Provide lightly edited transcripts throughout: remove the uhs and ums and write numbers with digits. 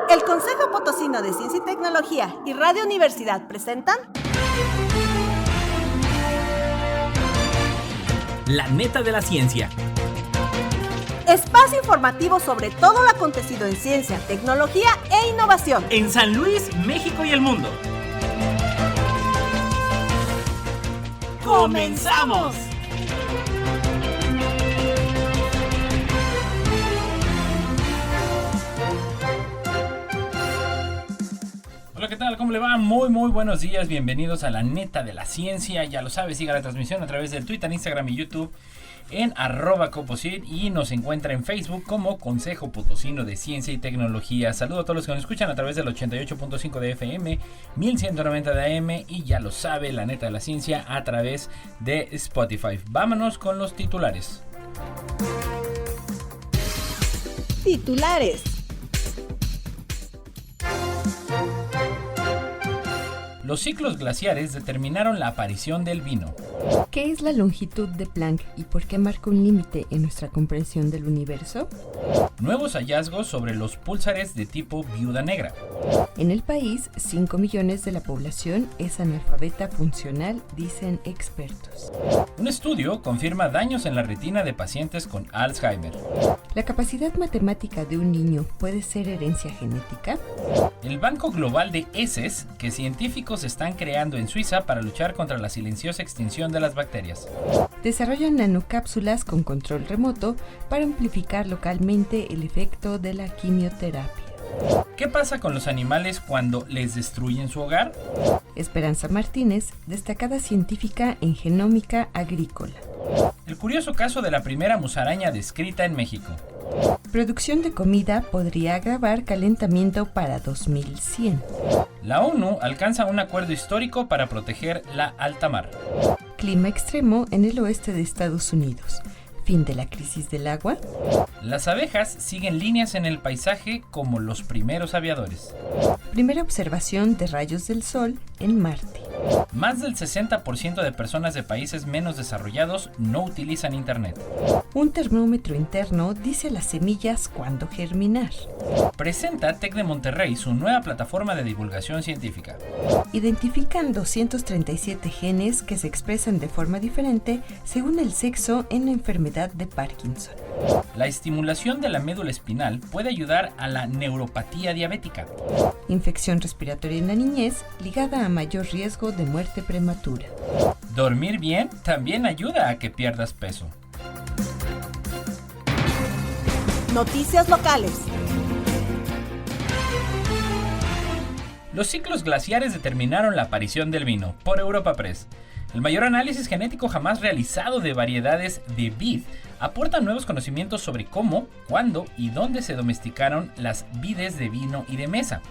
El Consejo Potosino de Ciencia y Tecnología y Radio Universidad presentan La Neta de la Ciencia. Espacio informativo sobre todo lo acontecido en ciencia, tecnología e innovación En San Luis, México y el mundo. ¡Comenzamos! Hola, ¿qué tal? ¿Cómo le va? Muy buenos días. Bienvenidos a La Neta de la Ciencia. Ya lo sabe, siga la transmisión a través del Twitter, Instagram y YouTube en @Coposit y nos encuentra en Facebook como Consejo Potosino de Ciencia y Tecnología. Saludo a todos los que nos escuchan a través del 88.5 de FM, 1190 de AM y ya lo sabe, La Neta de la Ciencia a través de Spotify. Vámonos con los titulares. titulares. Los ciclos glaciares determinaron la aparición del vino. ¿Qué es la longitud de Planck y por qué marca un límite en nuestra comprensión del universo? Nuevos hallazgos sobre los púlsares de tipo viuda negra. En el país, 5 millones de la población es analfabeta funcional, dicen expertos. Un estudio confirma daños en la retina de pacientes con Alzheimer. ¿La capacidad matemática de un niño puede ser herencia genética? El Banco Global de Heces que científicos están creando en Suiza para luchar contra la silenciosa extinción de las bacterias. Desarrollan nanocápsulas con control remoto para amplificar localmente el efecto de la quimioterapia. ¿Qué pasa con los animales cuando les destruyen su hogar? Esperanza Martínez, destacada científica en genómica agrícola. El curioso caso de la primera musaraña descrita en México. Producción de comida podría agravar calentamiento para 2100. La ONU alcanza un acuerdo histórico para proteger la alta mar. Clima extremo en el oeste de Estados Unidos. Fin de la crisis del agua. Las abejas siguen líneas en el paisaje como los primeros aviadores. Primera observación de rayos del sol en Marte. Más del 60% de personas de países menos desarrollados no utilizan internet. Un termómetro interno dice a las semillas cuándo germinar. Presenta TEC de Monterrey su nueva plataforma de divulgación científica. Identifican 237 genes que se expresan de forma diferente según el sexo en la enfermedad de Parkinson. La estimulación de la médula espinal puede ayudar a la neuropatía diabética. Infección respiratoria en la niñez ligada a mayor riesgo de muerte prematura. Dormir bien también ayuda a que pierdas peso. Noticias locales. Los ciclos glaciares determinaron la aparición del vino por Europa Press. El mayor análisis genético jamás realizado de variedades de vid aporta nuevos conocimientos sobre cómo, cuándo y dónde se domesticaron las vides de vino y de mesa.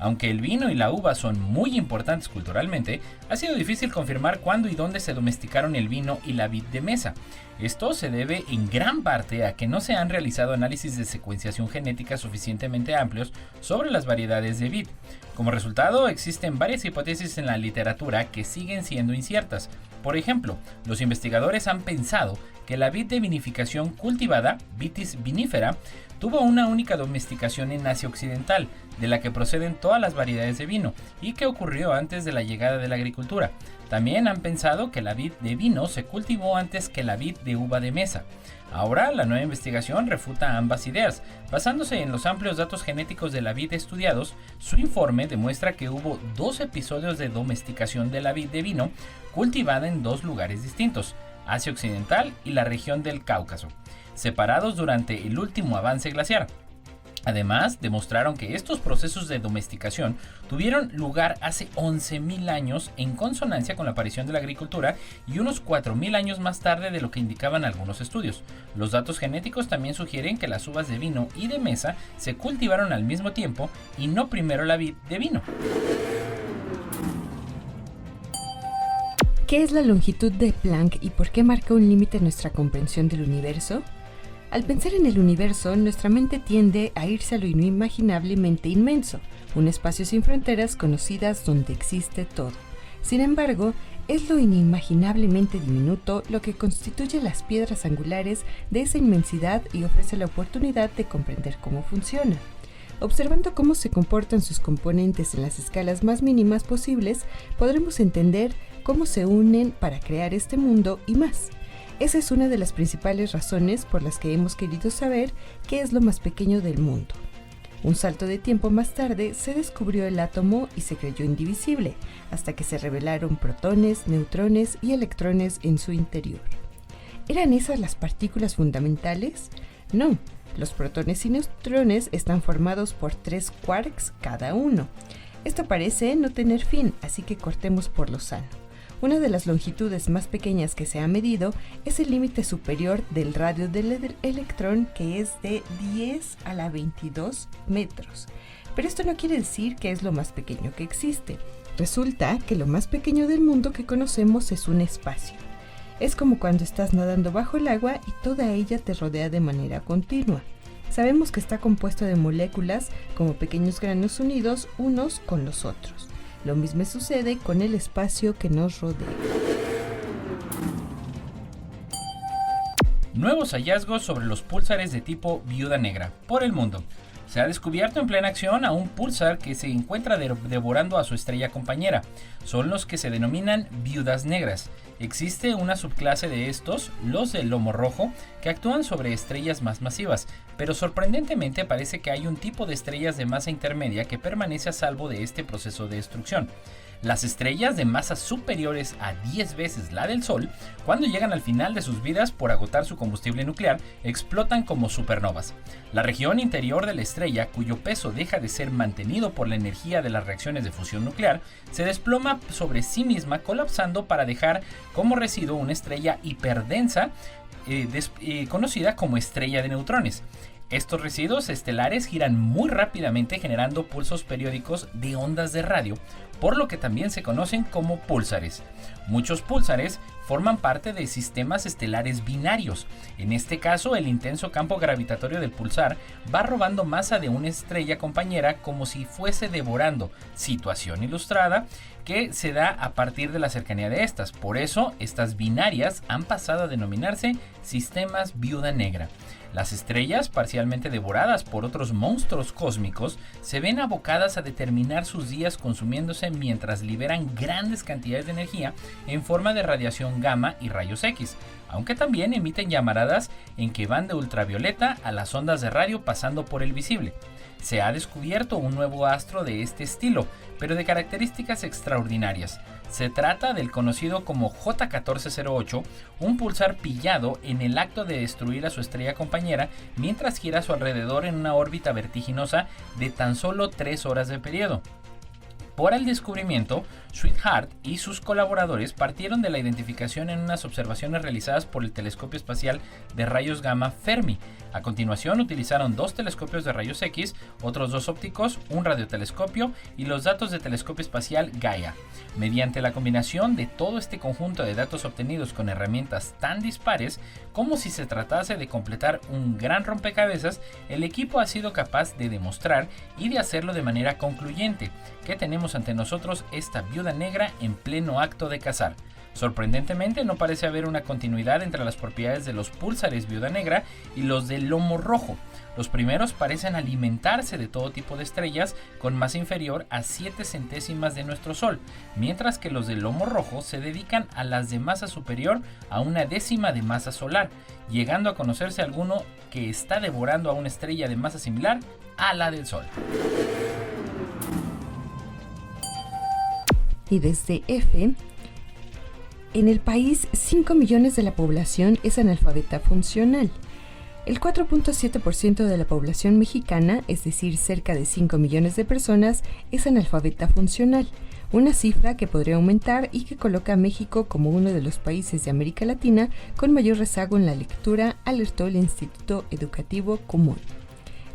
Aunque el vino y la uva son muy importantes culturalmente, ha sido difícil confirmar cuándo y dónde se domesticaron el vino y la vid de mesa. Esto se debe en gran parte a que no se han realizado análisis de secuenciación genética suficientemente amplios sobre las variedades de vid. Como resultado, existen varias hipótesis en la literatura que siguen siendo inciertas. Por ejemplo, los investigadores han pensado que la vid de vinificación cultivada, Vitis vinifera, tuvo una única domesticación en Asia Occidental, de la que proceden todas las variedades de vino, y que ocurrió antes de la llegada de la agricultura. También han pensado que la vid de vino se cultivó antes que la vid de uva de mesa. Ahora, la nueva investigación refuta ambas ideas. Basándose en los amplios datos genéticos de la vid estudiados, su informe demuestra que hubo 2 episodios de domesticación de la vid de vino cultivada en 2 lugares distintos, Asia Occidental y la región del Cáucaso, separados durante el último avance glaciar. Además, demostraron que estos procesos de domesticación tuvieron lugar hace 11.000 años en consonancia con la aparición de la agricultura y unos 4.000 años más tarde de lo que indicaban algunos estudios. Los datos genéticos también sugieren que las uvas de vino y de mesa se cultivaron al mismo tiempo y no primero la vid de vino. ¿Qué es la longitud de Planck y por qué marca un límite en nuestra comprensión del universo? Al pensar en el universo, nuestra mente tiende a irse a lo inimaginablemente inmenso, un espacio sin fronteras conocidas donde existe todo. Sin embargo, es lo inimaginablemente diminuto lo que constituye las piedras angulares de esa inmensidad y ofrece la oportunidad de comprender cómo funciona. Observando cómo se comportan sus componentes en las escalas más mínimas posibles, podremos entender cómo se unen para crear este mundo y más. Esa es una de las principales razones por las que hemos querido saber qué es lo más pequeño del mundo. Un salto de tiempo más tarde se descubrió el átomo y se creyó indivisible, hasta que se revelaron protones, neutrones y electrones en su interior. ¿Eran esas las partículas fundamentales? No, los protones y neutrones están formados por 3 quarks cada uno. Esto parece no tener fin, así que cortemos por lo sano. Una de las longitudes más pequeñas que se ha medido es el límite superior del radio del electrón, que es de 10 a la 22 metros. Pero esto no quiere decir que es lo más pequeño que existe. Resulta que lo más pequeño del mundo que conocemos es un espacio. Es como cuando estás nadando bajo el agua y toda ella te rodea de manera continua. Sabemos que está compuesto de moléculas como pequeños granos unidos unos con los otros. Lo mismo sucede con el espacio que nos rodea. Nuevos hallazgos sobre los púlsares de tipo viuda negra por el mundo. Se ha descubierto en plena acción a un púlsar que se encuentra devorando a su estrella compañera. Son los que se denominan viudas negras. Existe una subclase de estos, los del lomo rojo, que actúan sobre estrellas más masivas, pero sorprendentemente parece que hay un tipo de estrellas de masa intermedia que permanece a salvo de este proceso de destrucción. Las estrellas de masas superiores a 10 veces la del Sol, cuando llegan al final de sus vidas por agotar su combustible nuclear, explotan como supernovas. La región interior de la estrella, cuyo peso deja de ser mantenido por la energía de las reacciones de fusión nuclear, se desploma sobre sí misma, colapsando para dejar como residuo una estrella hiperdensa conocida como estrella de neutrones. Estos residuos estelares giran muy rápidamente, generando pulsos periódicos de ondas de radio, por lo que también se conocen como púlsares. Muchos púlsares forman parte de sistemas estelares binarios. En este caso, el intenso campo gravitatorio del pulsar va robando masa de una estrella compañera como si fuese devorando. Situación ilustrada que se da a partir de la cercanía de estas. Por eso, estas binarias han pasado a denominarse sistemas viuda negra. Las estrellas, parcialmente devoradas por otros monstruos cósmicos, se ven abocadas a determinar sus días consumiéndose mientras liberan grandes cantidades de energía en forma de radiación gamma y rayos X, aunque también emiten llamaradas en que van de ultravioleta a las ondas de radio pasando por el visible. Se ha descubierto un nuevo astro de este estilo, pero de características extraordinarias. Se trata del conocido como J1408, un pulsar pillado en el acto de destruir a su estrella compañera mientras gira a su alrededor en una órbita vertiginosa de tan solo 3 horas de periodo. Por el descubrimiento, Sweetheart y sus colaboradores partieron de la identificación en unas observaciones realizadas por el telescopio espacial de rayos gamma Fermi. A continuación utilizaron 2 telescopios de rayos X, otros 2 ópticos, un radiotelescopio y los datos del telescopio espacial Gaia. Mediante la combinación de todo este conjunto de datos obtenidos con herramientas tan dispares, como si se tratase de completar un gran rompecabezas, el equipo ha sido capaz de demostrar y de hacerlo de manera concluyente, que tenemos ante nosotros esta viuda negra en pleno acto de cazar. Sorprendentemente, no parece haber una continuidad entre las propiedades de los púlsares viuda negra y los del lomo rojo. Los primeros parecen alimentarse de todo tipo de estrellas con masa inferior a 7 centésimas de nuestro Sol, mientras que los del lomo rojo se dedican a las de masa superior a 1/10 de masa solar, llegando a conocerse alguno que está devorando a una estrella de masa similar a la del Sol. Y desde F, en el país 5 millones de la población es analfabeta funcional. El 4.7% de la población mexicana, es decir, cerca de 5 millones de personas, es analfabeta funcional, una cifra que podría aumentar y que coloca a México como uno de los países de América Latina con mayor rezago en la lectura, alertó el Instituto Educativo Común.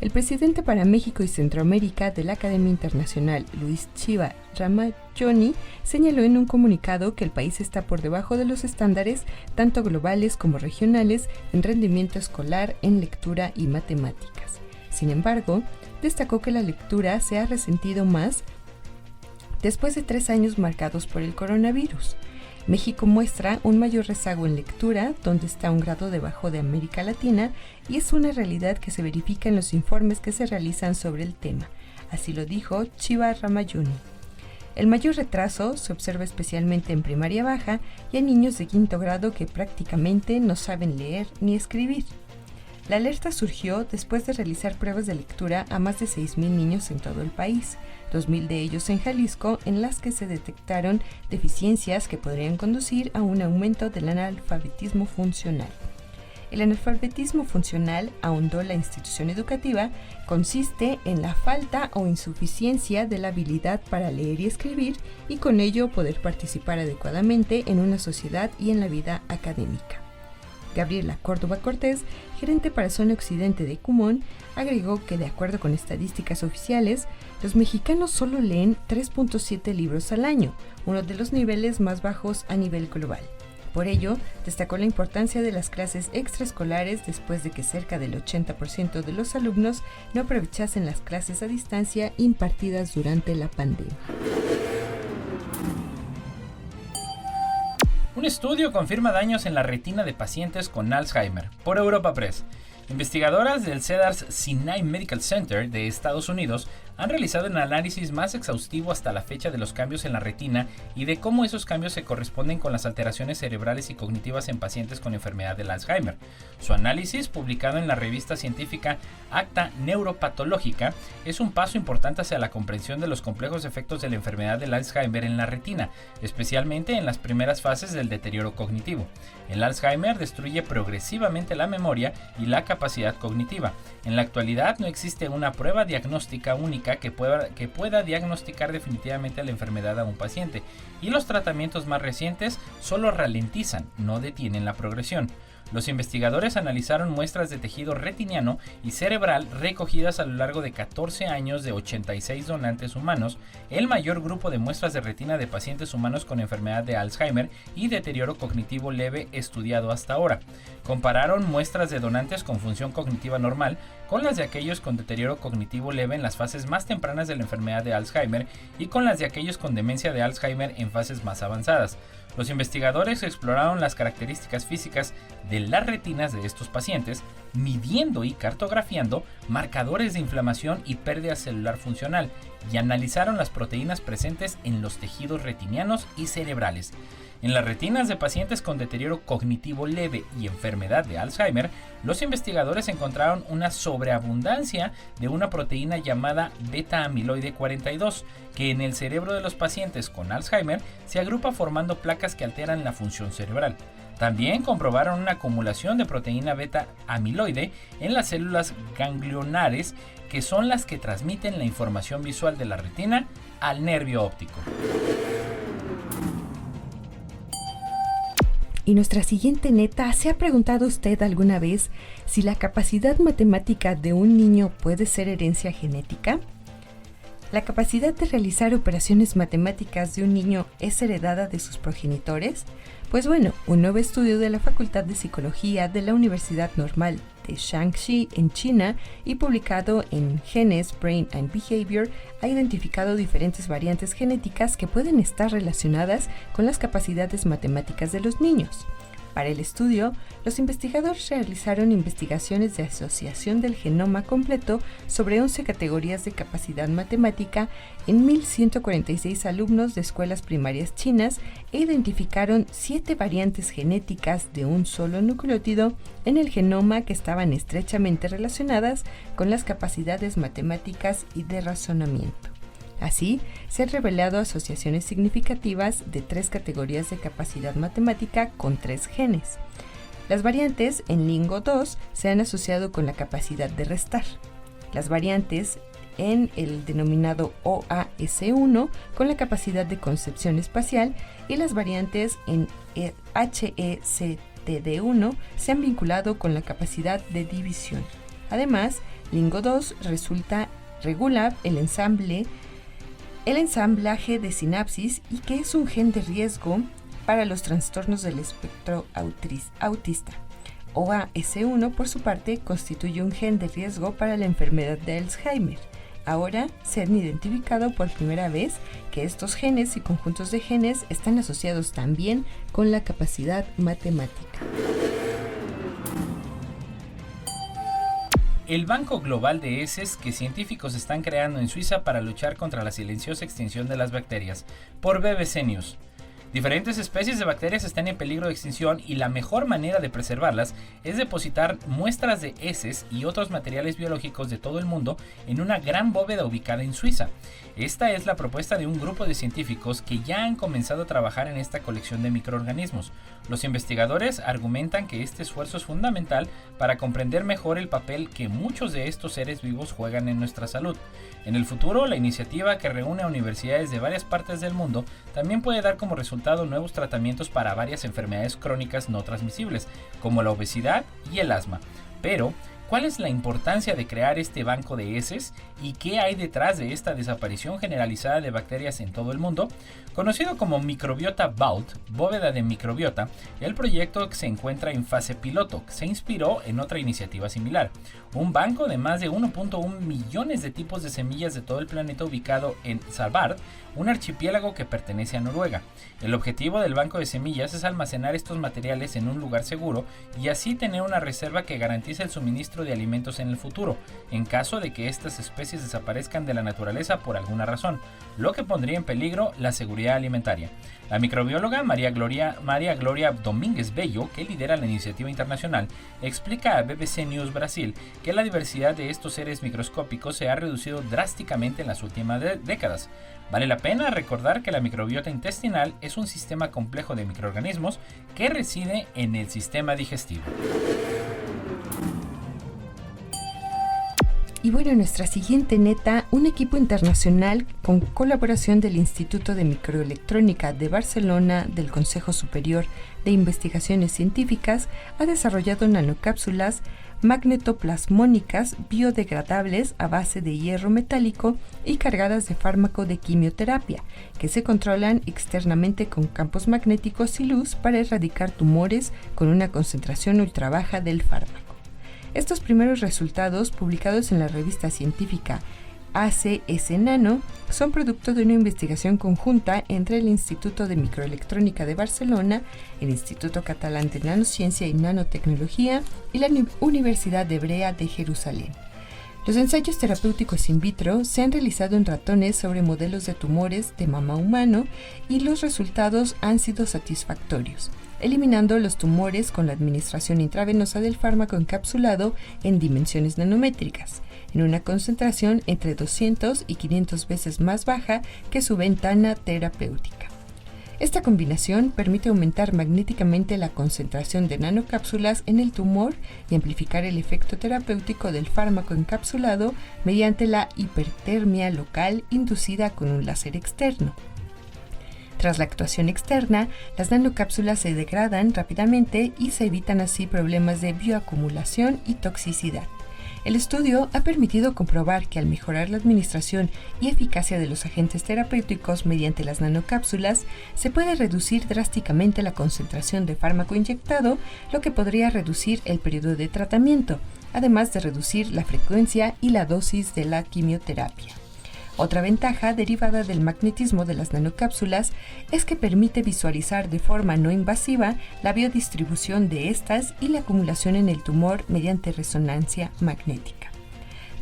El presidente para México y Centroamérica de la Academia Internacional, Luis Chiva Ramayoni, señaló en un comunicado que el país está por debajo de los estándares, tanto globales como regionales, en rendimiento escolar, en lectura y matemáticas. Sin embargo, destacó que la lectura se ha resentido más después de 3 años marcados por el coronavirus. México muestra un mayor rezago en lectura, donde está un grado debajo de América Latina, y es una realidad que se verifica en los informes que se realizan sobre el tema. Así lo dijo Chiva Ramayuni. El mayor retraso se observa especialmente en primaria baja y en niños de quinto grado que prácticamente no saben leer ni escribir. La alerta surgió después de realizar pruebas de lectura a más de 6.000 niños en todo el país, 2.000 de ellos en Jalisco, en las que se detectaron deficiencias que podrían conducir a un aumento del analfabetismo funcional. El analfabetismo funcional, ahondó la institución educativa, consiste en la falta o insuficiencia de la habilidad para leer y escribir y con ello poder participar adecuadamente en una sociedad y en la vida académica. Gabriela Córdoba Cortés, gerente para Zona Occidente de Kumon, agregó que de acuerdo con estadísticas oficiales, los mexicanos solo leen 3.7 libros al año, uno de los niveles más bajos a nivel global. Por ello, destacó la importancia de las clases extraescolares después de que cerca del 80% de los alumnos no aprovechasen las clases a distancia impartidas durante la pandemia. Un estudio confirma daños en la retina de pacientes con Alzheimer, por Europa Press. Investigadoras del Cedars-Sinai Medical Center de Estados Unidos han realizado un análisis más exhaustivo hasta la fecha de los cambios en la retina y de cómo esos cambios se corresponden con las alteraciones cerebrales y cognitivas en pacientes con enfermedad del Alzheimer. Su análisis, publicado en la revista científica Acta Neuropatológica, es un paso importante hacia la comprensión de los complejos efectos de la enfermedad del Alzheimer en la retina, especialmente en las primeras fases del deterioro cognitivo. El Alzheimer destruye progresivamente la memoria y la capacidad cognitiva. En la actualidad no existe una prueba diagnóstica única que pueda diagnosticar definitivamente la enfermedad a un paciente, y los tratamientos más recientes solo ralentizan, no detienen la progresión. Los investigadores analizaron muestras de tejido retiniano y cerebral recogidas a lo largo de 14 años de 86 donantes humanos, el mayor grupo de muestras de retina de pacientes humanos con enfermedad de Alzheimer y deterioro cognitivo leve estudiado hasta ahora. Compararon muestras de donantes con función cognitiva normal con las de aquellos con deterioro cognitivo leve en las fases más tempranas de la enfermedad de Alzheimer y con las de aquellos con demencia de Alzheimer en fases más avanzadas. Los investigadores exploraron las características físicas de las retinas de estos pacientes, midiendo y cartografiando marcadores de inflamación y pérdida celular funcional, y analizaron las proteínas presentes en los tejidos retinianos y cerebrales. En las retinas de pacientes con deterioro cognitivo leve y enfermedad de Alzheimer, los investigadores encontraron una sobreabundancia de una proteína llamada beta-amiloide 42, que en el cerebro de los pacientes con Alzheimer se agrupa formando placas que alteran la función cerebral. También comprobaron una acumulación de proteína beta-amiloide en las células ganglionares, que son las que transmiten la información visual de la retina al nervio óptico. Y nuestra siguiente neta, ¿se ha preguntado usted alguna vez si la capacidad matemática de un niño puede ser herencia genética? ¿La capacidad de realizar operaciones matemáticas de un niño es heredada de sus progenitores? Pues bueno, un nuevo estudio de la Facultad de Psicología de la Universidad Normal de Shaanxi en China y publicado en Genes, Brain and Behavior ha identificado diferentes variantes genéticas que pueden estar relacionadas con las capacidades matemáticas de los niños. Para el estudio, los investigadores realizaron investigaciones de asociación del genoma completo sobre 11 categorías de capacidad matemática en 1.146 alumnos de escuelas primarias chinas e identificaron 7 variantes genéticas de un solo nucleótido en el genoma que estaban estrechamente relacionadas con las capacidades matemáticas y de razonamiento. Así, se han revelado asociaciones significativas de 3 categorías de capacidad matemática con 3 genes. Las variantes en LINGO2 se han asociado con la capacidad de restar. Las variantes en el denominado OAS1 con la capacidad de concepción espacial y las variantes en HECTD1 se han vinculado con la capacidad de división. Además, LINGO2 regula el ensamblaje de sinapsis y que es un gen de riesgo para los trastornos del espectro autista. OAS1, por su parte, constituye un gen de riesgo para la enfermedad de Alzheimer. Ahora se han identificado por primera vez que estos genes y conjuntos de genes están asociados también con la capacidad matemática. El Banco Global de Heces que científicos están creando en Suiza para luchar contra la silenciosa extinción de las bacterias, por BBC News. Diferentes especies de bacterias están en peligro de extinción y la mejor manera de preservarlas es depositar muestras de heces y otros materiales biológicos de todo el mundo en una gran bóveda ubicada en Suiza. Esta es la propuesta de un grupo de científicos que ya han comenzado a trabajar en esta colección de microorganismos. Los investigadores argumentan que este esfuerzo es fundamental para comprender mejor el papel que muchos de estos seres vivos juegan en nuestra salud. En el futuro, la iniciativa, que reúne a universidades de varias partes del mundo, también puede dar como resultado nuevos tratamientos para varias enfermedades crónicas no transmisibles, como la obesidad y el asma. Pero, ¿cuál es la importancia de crear este banco de heces y qué hay detrás de esta desaparición generalizada de bacterias en todo el mundo? Conocido como Microbiota Vault, bóveda de microbiota, el proyecto se encuentra en fase piloto, que se inspiró en otra iniciativa similar. Un banco de más de 1.1 millones de tipos de semillas de todo el planeta ubicado en Svalbard, un archipiélago que pertenece a Noruega. El objetivo del banco de semillas es almacenar estos materiales en un lugar seguro y así tener una reserva que garantice el suministro de alimentos en el futuro, en caso de que estas especies desaparezcan de la naturaleza por alguna razón, lo que pondría en peligro la seguridad alimentaria. La microbióloga María Gloria Domínguez Bello, que lidera la iniciativa internacional, explica a BBC News Brasil que la diversidad de estos seres microscópicos se ha reducido drásticamente en las últimas décadas. Vale la pena recordar que la microbiota intestinal es un sistema complejo de microorganismos que reside en el sistema digestivo. Y bueno, en nuestra siguiente neta, un equipo internacional con colaboración del Instituto de Microelectrónica de Barcelona, del Consejo Superior de Investigaciones Científicas, ha desarrollado nanocápsulas magnetoplasmónicas biodegradables a base de hierro metálico y cargadas de fármaco de quimioterapia, que se controlan externamente con campos magnéticos y luz para erradicar tumores con una concentración ultra baja del fármaco. Estos primeros resultados, publicados en la revista científica ACS Nano, son producto de una investigación conjunta entre el Instituto de Microelectrónica de Barcelona, el Instituto Catalán de Nanociencia y Nanotecnología y la Universidad Hebrea de Jerusalén. Los ensayos terapéuticos in vitro se han realizado en ratones sobre modelos de tumores de mama humano y los resultados han sido satisfactorios, eliminando los tumores con la administración intravenosa del fármaco encapsulado en dimensiones nanométricas, en una concentración entre 200 y 500 veces más baja que su ventana terapéutica. Esta combinación permite aumentar magnéticamente la concentración de nanocápsulas en el tumor y amplificar el efecto terapéutico del fármaco encapsulado mediante la hipertermia local inducida con un láser externo. Tras la actuación externa, las nanocápsulas se degradan rápidamente y se evitan así problemas de bioacumulación y toxicidad. El estudio ha permitido comprobar que al mejorar la administración y eficacia de los agentes terapéuticos mediante las nanocápsulas, se puede reducir drásticamente la concentración de fármaco inyectado, lo que podría reducir el periodo de tratamiento, además de reducir la frecuencia y la dosis de la quimioterapia. Otra ventaja derivada del magnetismo de las nanocápsulas es que permite visualizar de forma no invasiva la biodistribución de estas y la acumulación en el tumor mediante resonancia magnética.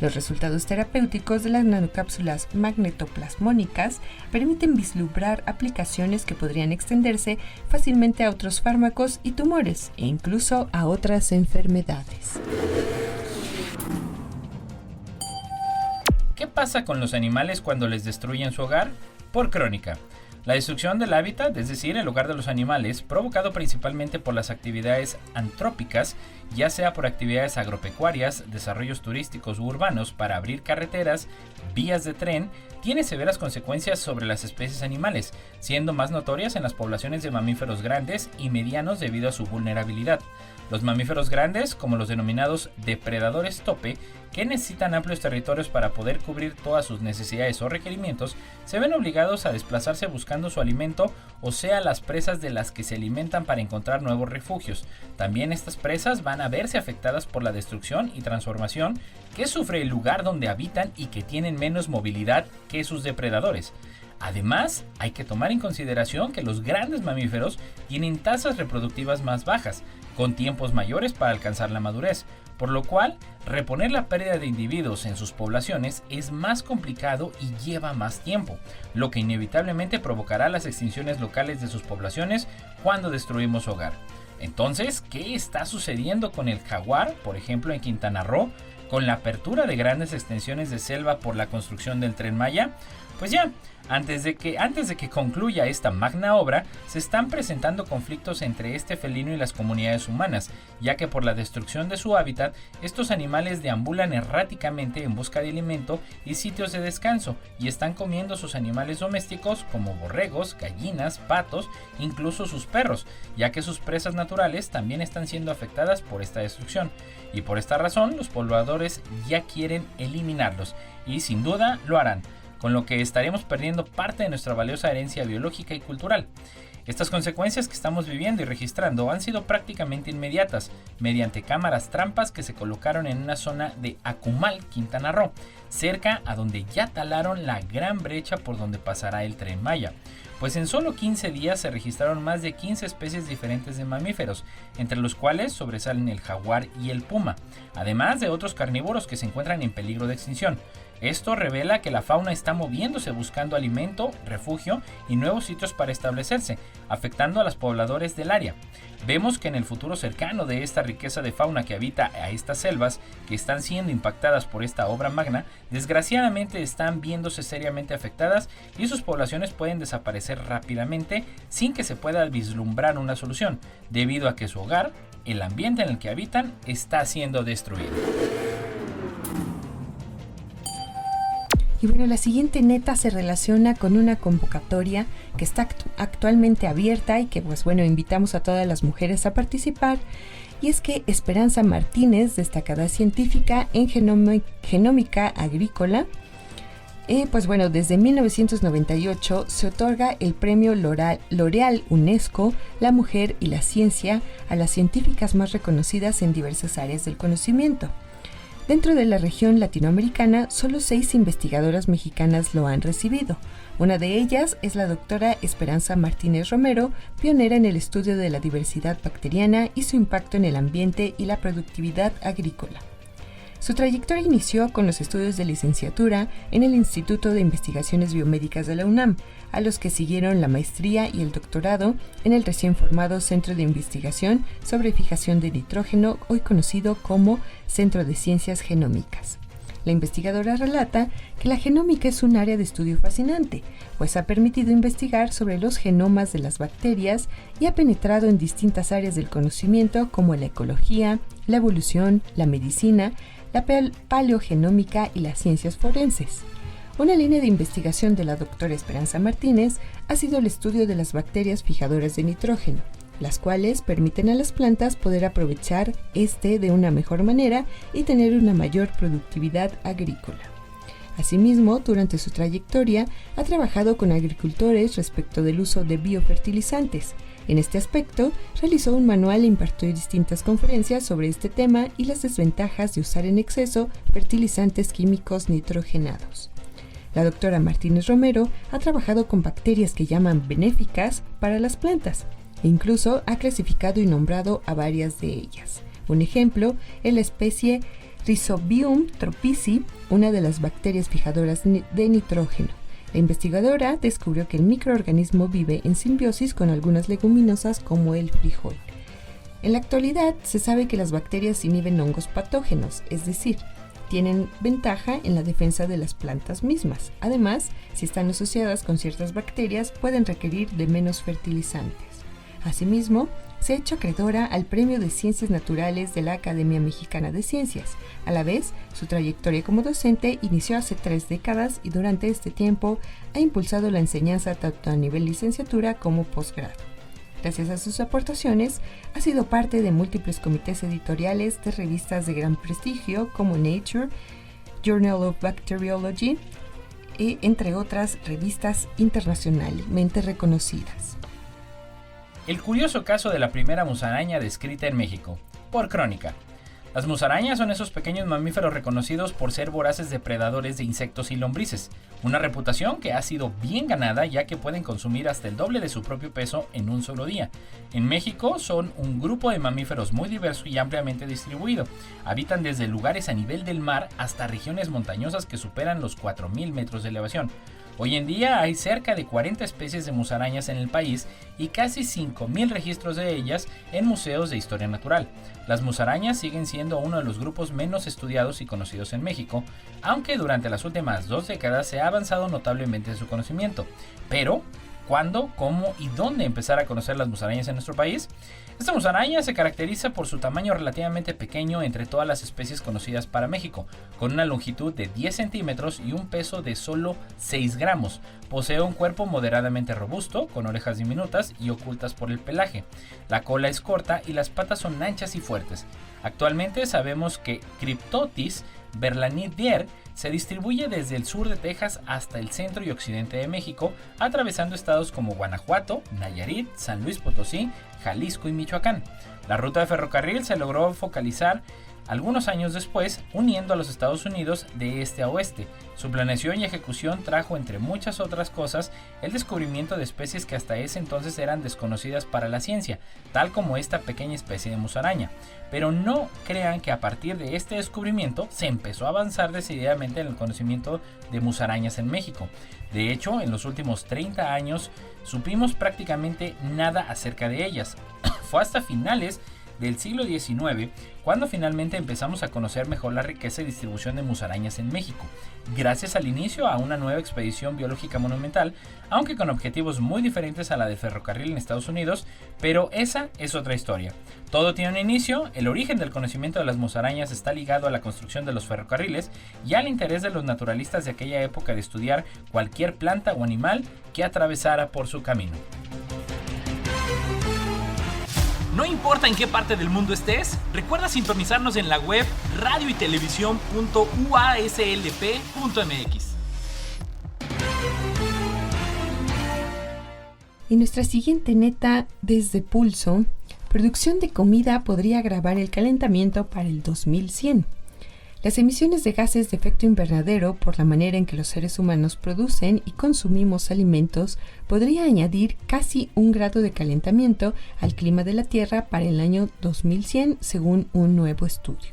Los resultados terapéuticos de las nanocápsulas magnetoplasmónicas permiten vislumbrar aplicaciones que podrían extenderse fácilmente a otros fármacos y tumores e incluso a otras enfermedades. ¿Qué pasa con los animales cuando les destruyen su hogar? Por Crónica. La destrucción del hábitat, es decir, el hogar de los animales, provocado principalmente por las actividades antrópicas, ya sea por actividades agropecuarias, desarrollos turísticos u urbanos para abrir carreteras, vías de tren, tiene severas consecuencias sobre las especies animales, siendo más notorias en las poblaciones de mamíferos grandes y medianos debido a su vulnerabilidad. Los mamíferos grandes, como los denominados depredadores tope, que necesitan amplios territorios para poder cubrir todas sus necesidades o requerimientos, se ven obligados a desplazarse buscando su alimento, o sea, las presas de las que se alimentan para encontrar nuevos refugios. También estas presas van van a verse afectadas por la destrucción y transformación que sufre el lugar donde habitan y que tienen menos movilidad que sus depredadores. Además, hay que tomar en consideración que los grandes mamíferos tienen tasas reproductivas más bajas, con tiempos mayores para alcanzar la madurez, por lo cual reponer la pérdida de individuos en sus poblaciones es más complicado y lleva más tiempo, lo que inevitablemente provocará las extinciones locales de sus poblaciones cuando destruimos su hogar. Entonces, ¿qué está sucediendo con el jaguar, por ejemplo en Quintana Roo, con la apertura de grandes extensiones de selva por la construcción del Tren Maya? Pues ya, antes de que concluya esta magna obra, se están presentando conflictos entre este felino y las comunidades humanas, ya que por la destrucción de su hábitat, estos animales deambulan erráticamente en busca de alimento y sitios de descanso, y están comiendo sus animales domésticos como borregos, gallinas, patos, incluso sus perros, ya que sus presas naturales también están siendo afectadas por esta destrucción, y por esta razón los pobladores ya quieren eliminarlos, y sin duda lo harán, con lo que estaremos perdiendo parte de nuestra valiosa herencia biológica y cultural. Estas consecuencias que estamos viviendo y registrando han sido prácticamente inmediatas, mediante cámaras trampas que se colocaron en una zona de Acumal, Quintana Roo, cerca a donde ya talaron la gran brecha por donde pasará el Tren Maya. Pues en solo 15 días se registraron más de 15 especies diferentes de mamíferos, entre los cuales sobresalen el jaguar y el puma, además de otros carnívoros que se encuentran en peligro de extinción. Esto revela que la fauna está moviéndose buscando alimento, refugio y nuevos sitios para establecerse, afectando a los pobladores del área. Vemos que en el futuro cercano de esta riqueza de fauna que habita a estas selvas, que están siendo impactadas por esta obra magna, desgraciadamente están viéndose seriamente afectadas y sus poblaciones pueden desaparecer rápidamente sin que se pueda vislumbrar una solución, debido a que su hogar, el ambiente en el que habitan, está siendo destruido. Y bueno, la siguiente neta se relaciona con una convocatoria que está actualmente abierta y que pues bueno, invitamos a todas las mujeres a participar. Y es que Esperanza Martínez, destacada científica en genómica agrícola, pues bueno, desde 1998 se otorga el premio L'Oréal UNESCO, la mujer y la ciencia a las científicas más reconocidas en diversas áreas del conocimiento. Dentro de la región latinoamericana, solo 6 investigadoras mexicanas lo han recibido. Una de ellas es la doctora Esperanza Martínez Romero, pionera en el estudio de la diversidad bacteriana y su impacto en el ambiente y la productividad agrícola. Su trayectoria inició con los estudios de licenciatura en el Instituto de Investigaciones Biomédicas de la UNAM, a los que siguieron la maestría y el doctorado en el recién formado Centro de Investigación sobre Fijación de Nitrógeno, hoy conocido como Centro de Ciencias Genómicas. La investigadora relata que la genómica es un área de estudio fascinante, pues ha permitido investigar sobre los genomas de las bacterias y ha penetrado en distintas áreas del conocimiento como la ecología, la evolución, la medicina, la paleogenómica y las ciencias forenses. Una línea de investigación de la doctora Esperanza Martínez ha sido el estudio de las bacterias fijadoras de nitrógeno, las cuales permiten a las plantas poder aprovechar de una mejor manera y tener una mayor productividad agrícola. Asimismo, durante su trayectoria, ha trabajado con agricultores respecto del uso de biofertilizantes. En este aspecto, realizó un manual e impartió distintas conferencias sobre este tema y las desventajas de usar en exceso fertilizantes químicos nitrogenados. La doctora Martínez Romero ha trabajado con bacterias que llaman benéficas para las plantas e incluso ha clasificado y nombrado a varias de ellas. Un ejemplo es la especie Rhizobium tropici, una de las bacterias fijadoras de nitrógeno. La investigadora descubrió que el microorganismo vive en simbiosis con algunas leguminosas como el frijol. En la actualidad se sabe que las bacterias inhiben hongos patógenos, es decir, tienen ventaja en la defensa de las plantas mismas. Además, si están asociadas con ciertas bacterias, pueden requerir de menos fertilizantes. Asimismo, se ha hecho acreedora al Premio de Ciencias Naturales de la Academia Mexicana de Ciencias. A la vez, su trayectoria como docente inició hace 3 décadas y durante este tiempo ha impulsado la enseñanza tanto a nivel licenciatura como posgrado. Gracias a sus aportaciones, ha sido parte de múltiples comités editoriales de revistas de gran prestigio como Nature, Journal of Bacteriology, y entre otras revistas internacionalmente reconocidas. El curioso caso de la primera musaraña descrita en México. por Crónica. Las musarañas son esos pequeños mamíferos reconocidos por ser voraces depredadores de insectos y lombrices, una reputación que ha sido bien ganada ya que pueden consumir hasta el doble de su propio peso en un solo día. En México son un grupo de mamíferos muy diverso y ampliamente distribuido. Habitan desde lugares a nivel del mar hasta regiones montañosas que superan los 4.000 metros de elevación. Hoy en día hay cerca de 40 especies de musarañas en el país y casi 5.000 registros de ellas en museos de historia natural. Las musarañas siguen siendo uno de los grupos menos estudiados y conocidos en México, aunque durante las últimas 2 décadas se ha avanzado notablemente en su conocimiento. Pero, ¿cuándo, cómo y dónde empezar a conocer las musarañas en nuestro país? Esta musaraña se caracteriza por su tamaño relativamente pequeño entre todas las especies conocidas para México, con una longitud de 10 centímetros y un peso de solo 6 gramos. Posee un cuerpo moderadamente robusto, con orejas diminutas y ocultas por el pelaje. La cola es corta y las patas son anchas y fuertes. Actualmente sabemos que Cryptotis berlanidier se distribuye desde el sur de Texas hasta el centro y occidente de México, atravesando estados como Guanajuato, Nayarit, San Luis Potosí, Jalisco y Michoacán. La ruta de ferrocarril se logró focalizar algunos años después, uniendo a los Estados Unidos de este a oeste. Su planeación y ejecución trajo, entre muchas otras cosas, el descubrimiento de especies que hasta ese entonces eran desconocidas para la ciencia, tal como esta pequeña especie de musaraña. Pero no crean que a partir de este descubrimiento se empezó a avanzar decididamente en el conocimiento de musarañas en México. De hecho, en los últimos 30 años supimos prácticamente nada acerca de ellas. Fue hasta finales del siglo XIX cuando finalmente empezamos a conocer mejor la riqueza y distribución de musarañas en México, gracias al inicio a una nueva expedición biológica monumental, aunque con objetivos muy diferentes a la del ferrocarril en Estados Unidos, pero esa es otra historia. Todo tiene un inicio. El origen del conocimiento de las musarañas está ligado a la construcción de los ferrocarriles y al interés de los naturalistas de aquella época de estudiar cualquier planta o animal que atravesara por su camino. No importa en qué parte del mundo estés, recuerda sintonizarnos en la web radioytelevisión.uaslp.mx. En nuestra siguiente neta, desde Pulso, producción de comida podría agravar el calentamiento para el 2100. Las emisiones de gases de efecto invernadero por la manera en que los seres humanos producen y consumimos alimentos podría añadir casi 1 grado de calentamiento al clima de la Tierra para el año 2100 según un nuevo estudio.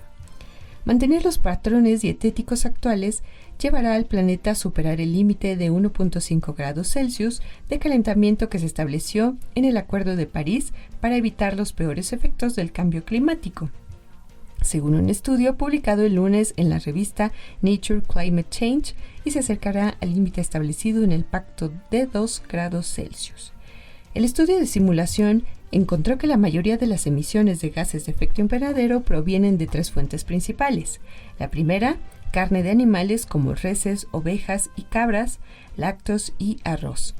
Mantener los patrones dietéticos actuales llevará al planeta a superar el límite de 1.5 grados Celsius de calentamiento que se estableció en el Acuerdo de París para evitar los peores efectos del cambio climático, según un estudio publicado el lunes en la revista Nature Climate Change, y se acercará al límite establecido en el Pacto de 2 grados Celsius. El estudio de simulación encontró que la mayoría de las emisiones de gases de efecto invernadero provienen de 3 fuentes principales. La primera, carne de animales como reses, ovejas y cabras, lácteos y arroz.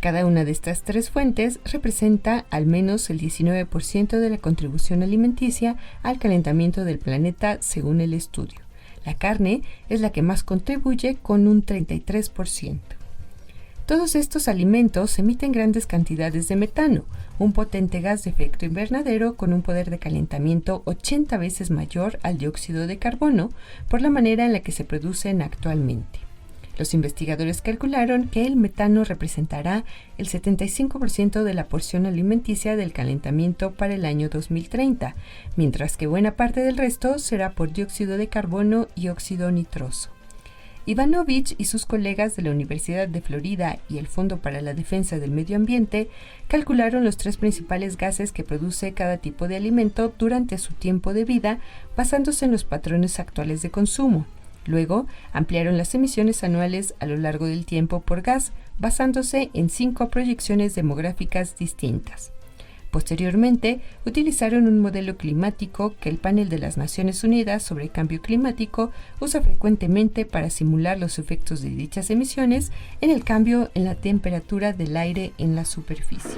Cada una de estas 3 fuentes representa al menos el 19% de la contribución alimenticia al calentamiento del planeta según el estudio. La carne es la que más contribuye con un 33%. Todos estos alimentos emiten grandes cantidades de metano, un potente gas de efecto invernadero con un poder de calentamiento 80 veces mayor al dióxido de carbono por la manera en la que se producen actualmente. Los investigadores calcularon que el metano representará el 75% de la porción alimenticia del calentamiento para el año 2030, mientras que buena parte del resto será por dióxido de carbono y óxido nitroso. Ivanovich y sus colegas de la Universidad de Florida y el Fondo para la Defensa del Medio Ambiente calcularon los 3 principales gases que produce cada tipo de alimento durante su tiempo de vida basándose en los patrones actuales de consumo. Luego, ampliaron las emisiones anuales a lo largo del tiempo por gas, basándose en 5 proyecciones demográficas distintas. Posteriormente, utilizaron un modelo climático que el Panel de las Naciones Unidas sobre Cambio Climático usa frecuentemente para simular los efectos de dichas emisiones en el cambio en la temperatura del aire en la superficie.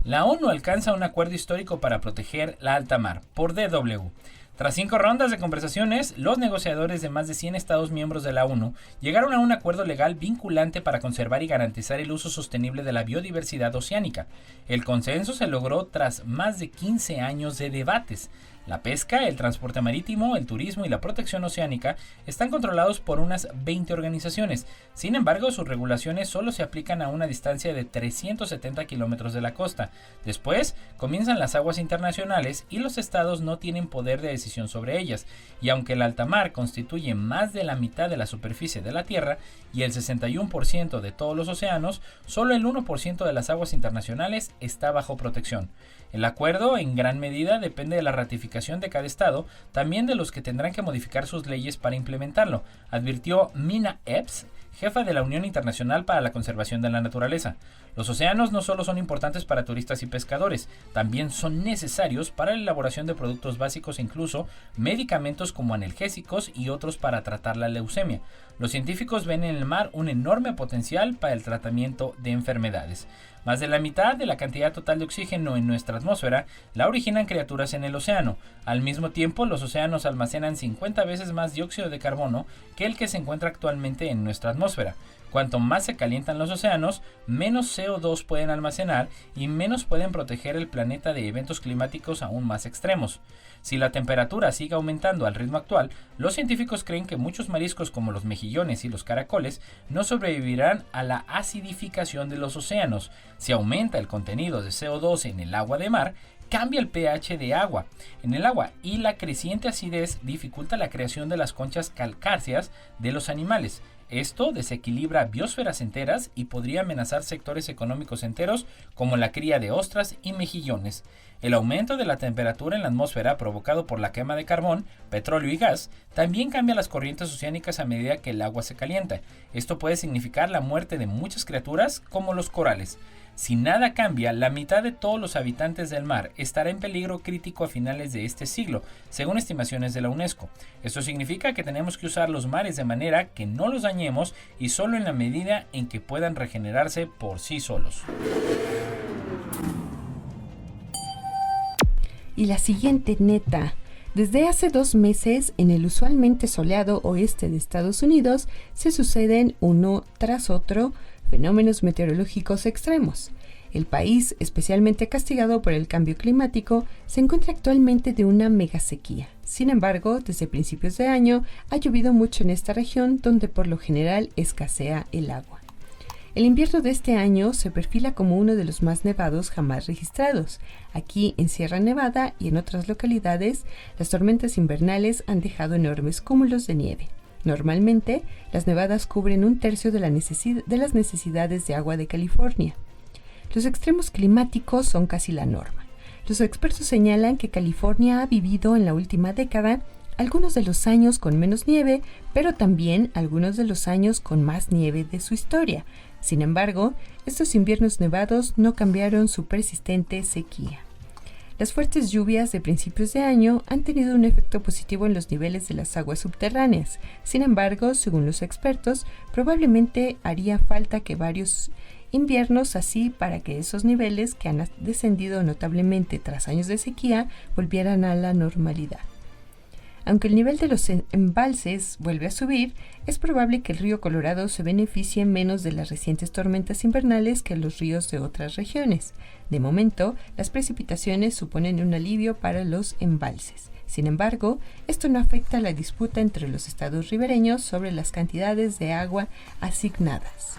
La ONU alcanza un acuerdo histórico para proteger la alta mar, por DW. Tras 5 rondas de conversaciones, los negociadores de más de 100 Estados miembros de la ONU llegaron a un acuerdo legal vinculante para conservar y garantizar el uso sostenible de la biodiversidad oceánica. El consenso se logró tras más de 15 años de debates. La pesca, el transporte marítimo, el turismo y la protección oceánica están controlados por unas 20 organizaciones. Sin embargo, sus regulaciones solo se aplican a una distancia de 370 kilómetros de la costa. Después, comienzan las aguas internacionales y los estados no tienen poder de decisión sobre ellas. Y aunque el alta mar constituye más de la mitad de la superficie de la Tierra y el 61% de todos los océanos, solo el 1% de las aguas internacionales está bajo protección. El acuerdo, en gran medida, depende de la ratificación de cada estado, también de los que tendrán que modificar sus leyes para implementarlo, advirtió Mina Epps, jefa de la Unión Internacional para la Conservación de la Naturaleza. Los océanos no solo son importantes para turistas y pescadores, también son necesarios para la elaboración de productos básicos e incluso medicamentos como analgésicos y otros para tratar la leucemia. Los científicos ven en el mar un enorme potencial para el tratamiento de enfermedades. Más de la mitad de la cantidad total de oxígeno en nuestra atmósfera la originan criaturas en el océano. Al mismo tiempo, los océanos almacenan 50 veces más dióxido de carbono que el que se encuentra actualmente en nuestra atmósfera. Cuanto más se calientan los océanos, menos CO2 pueden almacenar y menos pueden proteger el planeta de eventos climáticos aún más extremos. Si la temperatura sigue aumentando al ritmo actual, los científicos creen que muchos mariscos como los mejillones y los caracoles no sobrevivirán a la acidificación de los océanos. Si aumenta el contenido de CO2 en el agua de mar, cambia el pH de agua en el agua y la creciente acidez dificulta la creación de las conchas calcáreas de los animales. Esto desequilibra biosferas enteras y podría amenazar sectores económicos enteros como la cría de ostras y mejillones. El aumento de la temperatura en la atmósfera provocado por la quema de carbón, petróleo y gas también cambia las corrientes oceánicas a medida que el agua se calienta. Esto puede significar la muerte de muchas criaturas como los corales. Si nada cambia, la mitad de todos los habitantes del mar estará en peligro crítico a finales de este siglo, según estimaciones de la UNESCO. Esto significa que tenemos que usar los mares de manera que no los dañemos y solo en la medida en que puedan regenerarse por sí solos. Y la siguiente neta. Desde hace 2 meses, en el usualmente soleado oeste de Estados Unidos, se suceden uno tras otro fenómenos meteorológicos extremos. El país, especialmente castigado por el cambio climático, se encuentra actualmente de una megasequía. Sin embargo, desde principios de año ha llovido mucho en esta región, donde por lo general escasea el agua. El invierno de este año se perfila como uno de los más nevados jamás registrados. Aquí en Sierra Nevada y en otras localidades, las tormentas invernales han dejado enormes cúmulos de nieve. Normalmente, las nevadas cubren 1/3 de las necesidades de agua de California. Los extremos climáticos son casi la norma. Los expertos señalan que California ha vivido en la última década algunos de los años con menos nieve, pero también algunos de los años con más nieve de su historia. Sin embargo, estos inviernos nevados no cambiaron su persistente sequía. Las fuertes lluvias de principios de año han tenido un efecto positivo en los niveles de las aguas subterráneas. Sin embargo, según los expertos, probablemente haría falta que varios inviernos así para que esos niveles, que han descendido notablemente tras años de sequía, volvieran a la normalidad. Aunque el nivel de los embalses vuelve a subir, es probable que el río Colorado se beneficie menos de las recientes tormentas invernales que los ríos de otras regiones. De momento, las precipitaciones suponen un alivio para los embalses. Sin embargo, esto no afecta a la disputa entre los estados ribereños sobre las cantidades de agua asignadas.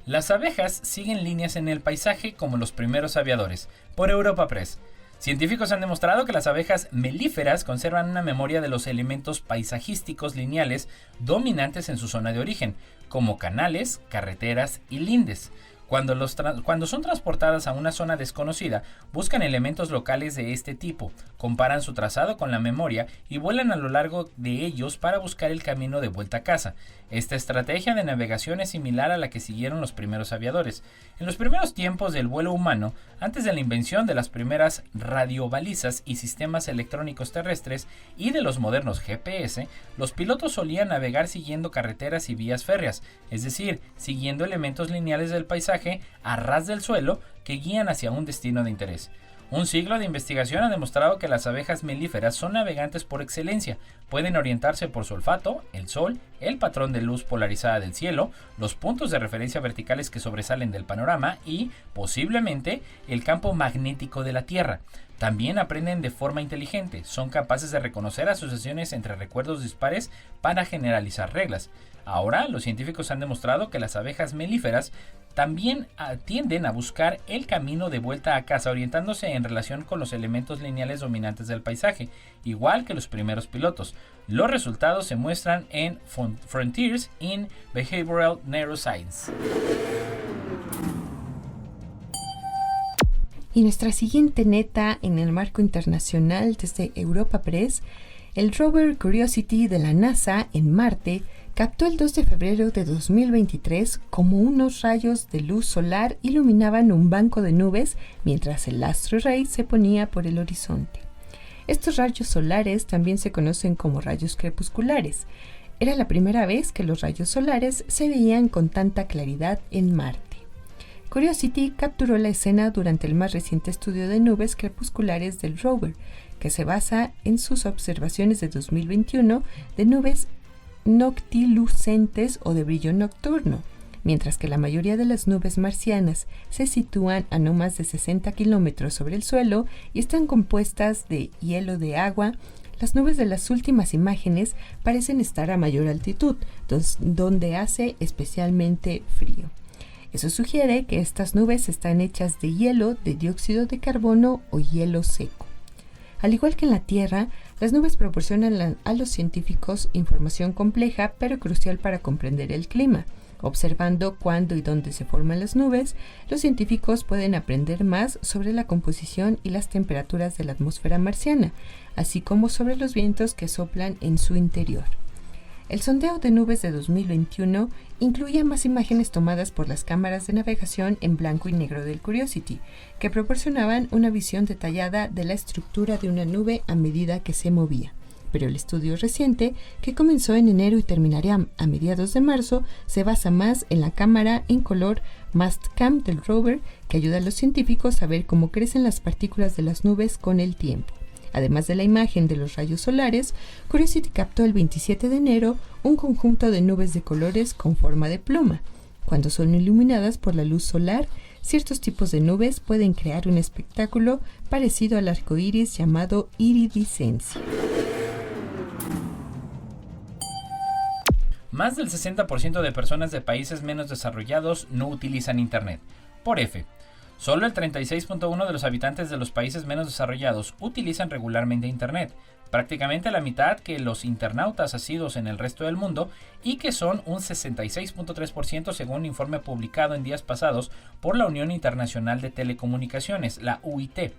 Las abejas siguen líneas en el paisaje como los primeros aviadores, por Europa Press. Científicos han demostrado que las abejas melíferas conservan una memoria de los elementos paisajísticos lineales dominantes en su zona de origen, como canales, carreteras y lindes. Cuando son transportadas a una zona desconocida, buscan elementos locales de este tipo, comparan su trazado con la memoria y vuelan a lo largo de ellos para buscar el camino de vuelta a casa. Esta estrategia de navegación es similar a la que siguieron los primeros aviadores. En los primeros tiempos del vuelo humano, antes de la invención de las primeras radiobalizas y sistemas electrónicos terrestres y de los modernos GPS, los pilotos solían navegar siguiendo carreteras y vías férreas, es decir, siguiendo elementos lineales del paisaje a ras del suelo que guían hacia un destino de interés. Un siglo de investigación ha demostrado que las abejas melíferas son navegantes por excelencia. Pueden orientarse por su olfato, el sol, el patrón de luz polarizada del cielo, los puntos de referencia verticales que sobresalen del panorama y, posiblemente, el campo magnético de la Tierra. También aprenden de forma inteligente, son capaces de reconocer asociaciones entre recuerdos dispares para generalizar reglas. Ahora, los científicos han demostrado que las abejas melíferas también tienden a buscar el camino de vuelta a casa orientándose en relación con los elementos lineales dominantes del paisaje, igual que los primeros pilotos. Los resultados se muestran en Frontiers in Behavioral Neuroscience. Y nuestra siguiente neta en el marco internacional desde Europa Press, el rover Curiosity de la NASA en Marte captó el 2 de febrero de 2023 como unos rayos de luz solar iluminaban un banco de nubes mientras el astro rey se ponía por el horizonte. Estos rayos solares también se conocen como rayos crepusculares. Era la primera vez que los rayos solares se veían con tanta claridad en Marte. Curiosity capturó la escena durante el más reciente estudio de nubes crepusculares del rover, que se basa en sus observaciones de 2021 de nubes noctilucentes o de brillo nocturno, mientras que la mayoría de las nubes marcianas se sitúan a no más de 60 kilómetros sobre el suelo y están compuestas de hielo de agua. Las nubes de las últimas imágenes parecen estar a mayor altitud, donde hace especialmente frío. Eso sugiere que estas nubes están hechas de hielo, de dióxido de carbono o hielo seco. Al igual que en la Tierra, las nubes proporcionan a los científicos información compleja pero crucial para comprender el clima. Observando cuándo y dónde se forman las nubes, los científicos pueden aprender más sobre la composición y las temperaturas de la atmósfera marciana, así como sobre los vientos que soplan en su interior. El sondeo de nubes de 2021 incluía más imágenes tomadas por las cámaras de navegación en blanco y negro del Curiosity, que proporcionaban una visión detallada de la estructura de una nube a medida que se movía. Pero el estudio reciente, que comenzó en enero y terminaría a mediados de marzo, se basa más en la cámara en color Mastcam del rover, que ayuda a los científicos a ver cómo crecen las partículas de las nubes con el tiempo. Además de la imagen de los rayos solares, Curiosity captó el 27 de enero un conjunto de nubes de colores con forma de pluma. Cuando son iluminadas por la luz solar, ciertos tipos de nubes pueden crear un espectáculo parecido al arco iris llamado iridiscencia. Más del 60% de personas de países menos desarrollados no utilizan Internet. Por F. Solo el 36.1% de los habitantes de los países menos desarrollados utilizan regularmente Internet, prácticamente la mitad que los internautas asiduos en el resto del mundo y que son un 66.3% según un informe publicado en días pasados por la Unión Internacional de Telecomunicaciones, la UIT.